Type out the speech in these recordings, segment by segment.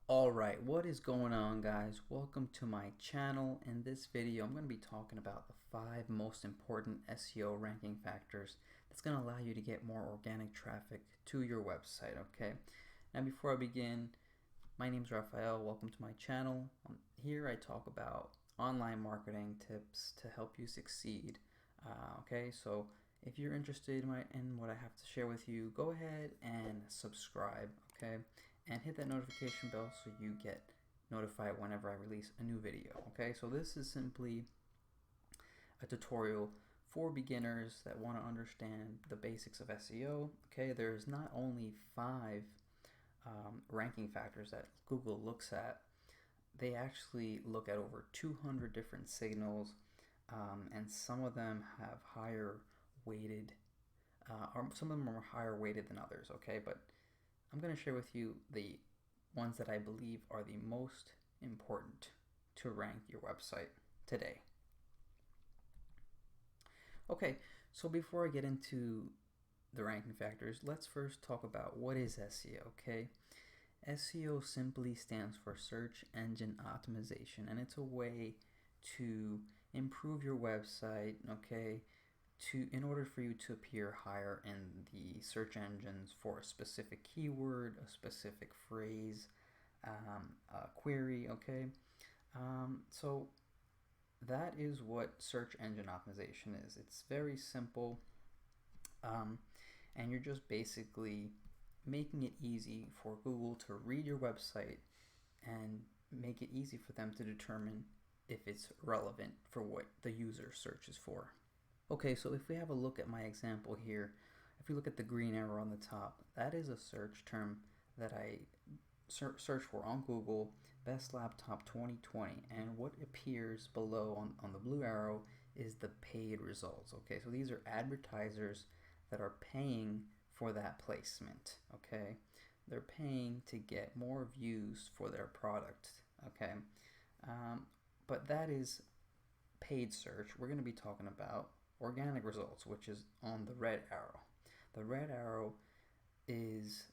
Alright, what is going on, guys? Welcome to my channel. In this video I'm going to be talking about the 5 most important SEO ranking factors that's going to allow you to get more organic traffic to your website. Okay, now before I begin, my name is Raphael. Welcome to my channel. Here I talk about online marketing tips to help you succeed. Okay, so if you're interested in what I have to share with you, go ahead and subscribe. Okay, and hit that notification bell so you get notified whenever I release a new video. Okay, so this is simply a tutorial for beginners that want to understand the basics of SEO. Okay, there's not only 5 ranking factors that Google looks at. They actually look at over 200 different signals, and some of them have higher weighted, or some of them are higher weighted than others. Okay, but I'm going to share with you the ones that I believe are the most important to rank your website today. Okay, so before I get into the ranking factors, let's first talk about what is SEO. Okay, SEO simply stands for search engine optimization, and it's a way to improve your website, okay, in order for you to appear higher in the search engines for a specific keyword, a specific phrase, a query. Okay, so that is what search engine optimization is. It's very simple, and you're just basically making it easy for Google to read your website and make it easy for them to determine if it's relevant for what the user searches for. Okay, so if we have a look at my example here, if you look at the green arrow on the top, that is a search term that I search for on Google, best laptop 2020, and what appears below on the blue arrow is the paid results. Okay, so these are advertisers that are paying for that placement. Okay, they're paying to get more views for their product. Okay, but that is paid search. We're going to be talking about organic results, which is on the red arrow. The red arrow is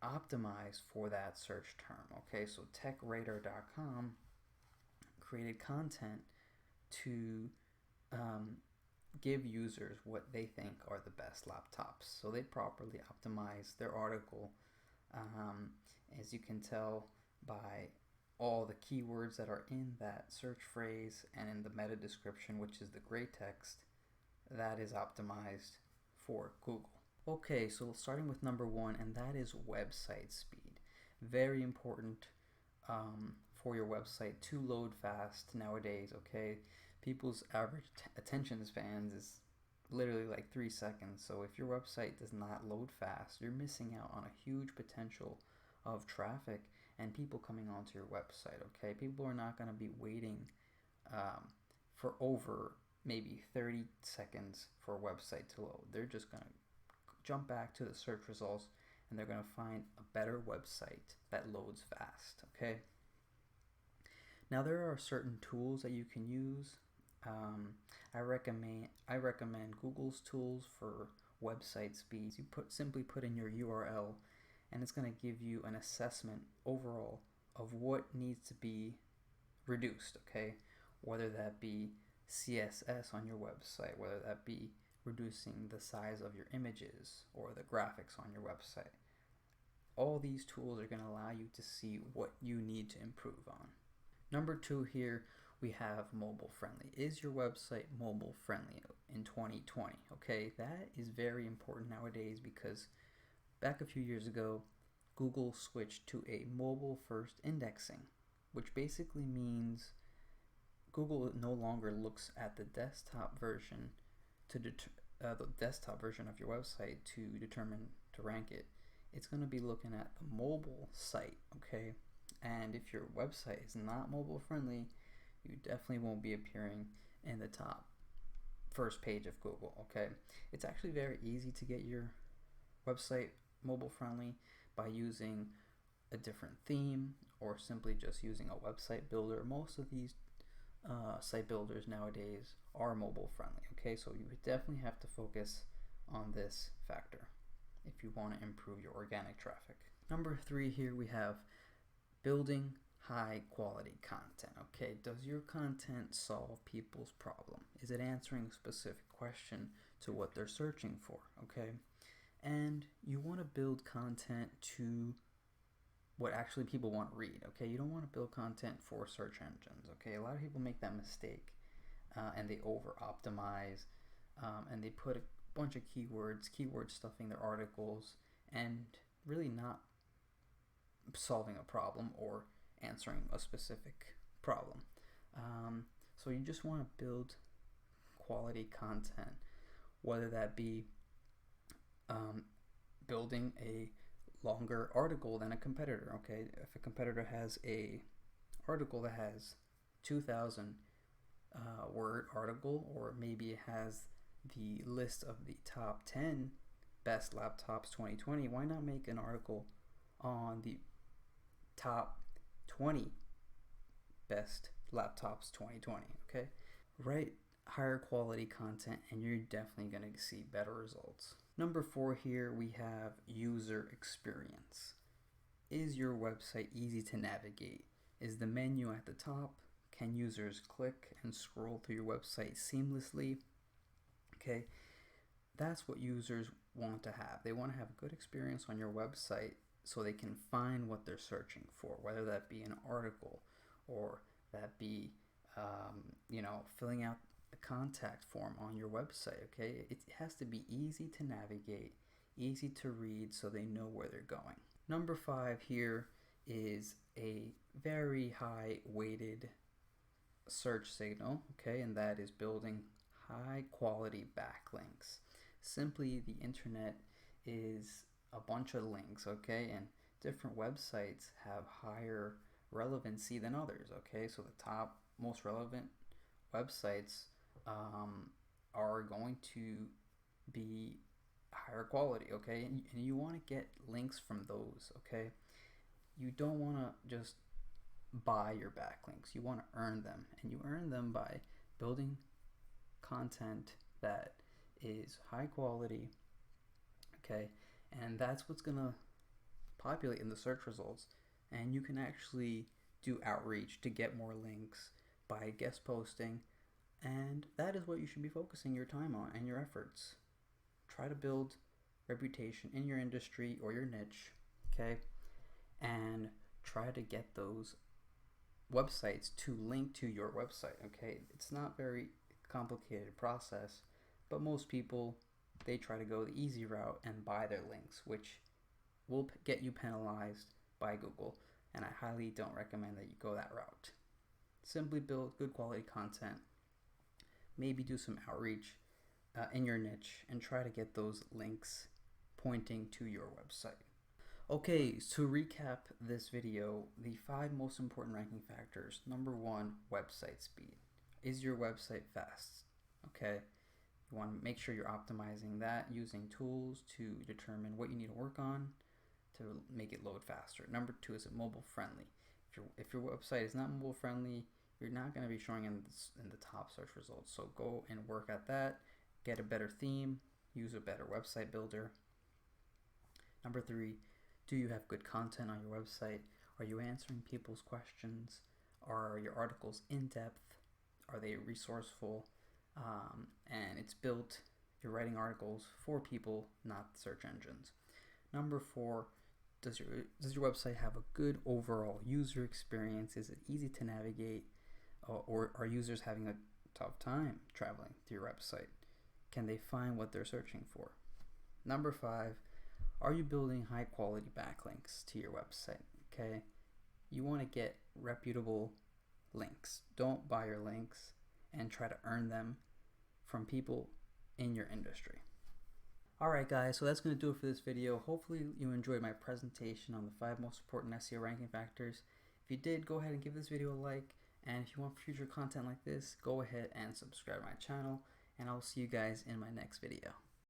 optimized for that search term. Okay, so techradar.com created content to give users what they think are the best laptops. So they properly optimize their article, as you can tell by all the keywords that are in that search phrase and in the meta description, which is the gray text, that is optimized for Google. Okay, so starting with number 1, and that is website speed. Very important for your website to load fast nowadays. Okay, people's average attention spans is literally like 3 seconds. So if your website does not load fast, you're missing out on a huge potential of traffic and people coming onto your website. Okay, people are not going to be waiting for over maybe 30 seconds for a website to load. They're just going to jump back to the search results and they're going to find a better website that loads fast. Okay, now there are certain tools that you can use. I recommend Google's tools for website speeds. You simply put in your URL and it's going to give you an assessment overall of what needs to be reduced. Okay, whether that be CSS on your website, whether that be reducing the size of your images or the graphics on your website. All these tools are going to allow you to see what you need to improve on. Number 2 here, we have mobile friendly. Is your website mobile friendly in 2020? Okay, that is very important nowadays because back a few years ago, Google switched to a mobile first indexing, which basically means Google no longer looks at the desktop version the desktop version of your website to determine to rank it. It's going to be looking at the mobile site. Okay, and if your website is not mobile friendly, you definitely won't be appearing in the top first page of Google. Okay, it's actually very easy to get your website mobile friendly by using a different theme or simply just using a website builder. Most of these site builders nowadays are mobile friendly. Okay, so you would definitely have to focus on this factor if you want to improve your organic traffic. Number 3 here we have Building high quality content. Okay, does your content solve people's problem? Is it answering a specific question to what they're searching for? Okay, and you want to build content to what actually people want to read. Okay, you don't want to build content for search engines. Okay, a lot of people make that mistake, and they over optimize, and they put a bunch of keyword stuffing their articles, and really not solving a problem or answering a specific problem. So you just want to build quality content, whether that be building a longer article than a competitor. Okay, if a competitor has a article that has 2,000 word article, or maybe it has the list of the top 10 best laptops 2020, why not make an article on the top 20 best laptops 2020? Okay, write higher quality content and you're definitely going to see better results. Number 4 here, we have user experience. Is your website easy to navigate? Is the menu at the top? Can users click and scroll through your website seamlessly? Okay, that's what users want to have. They want to have a good experience on your website so they can find what they're searching for, whether that be an article or that be filling out a contact form on your website. Okay, it has to be easy to navigate, easy to read, so they know where they're going. Number 5 here is a very high weighted search signal, okay, and that is building high quality backlinks. Simply, the internet is a bunch of links, okay, and different websites have higher relevancy than others. Okay, so the top most relevant websites are going to be higher quality. Okay, and you want to get links from those. Okay, you don't want to just buy your backlinks. You want to earn them, and you earn them by building content that is high quality. Okay, and that's what's gonna populate in the search results, and you can actually do outreach to get more links by guest posting, and that is what you should be focusing your time on and your efforts. Try to build reputation in your industry or your niche, okay, and try to get those websites to link to your website. Okay, it's not very complicated process, but most people, they try to go the easy route and buy their links, which will get you penalized by Google, and I highly don't recommend that you go that route. Simply build good quality content, maybe do some outreach in your niche, and try to get those links pointing to your website. Okay, to recap this video, the 5 most important ranking factors. Number 1, website speed. Is your website fast? Okay, you want to make sure you're optimizing that using tools to determine what you need to work on to make it load faster. Number 2, is it mobile friendly? If your website is not mobile friendly, you're not going to be showing in the top search results. So go and work at that. Get a better theme. Use a better website builder. Number 3, do you have good content on your website? Are you answering people's questions? Are your articles in depth? Are they resourceful? And it's built, you're writing articles for people, not search engines. Number 4, does your website have a good overall user experience? Is it easy to navigate? Or are users having a tough time traveling to your website? Can they find what they're searching for? Number 5, are you building high quality backlinks to your website? Okay, you want to get reputable links. Don't buy your links, and try to earn them from people in your industry. Alright guys, so that's going to do it for this video. Hopefully you enjoyed my presentation on the 5 most important SEO ranking factors. If you did, go ahead and give this video a like, and if you want future content like this, go ahead and subscribe to my channel, and I'll see you guys in my next video.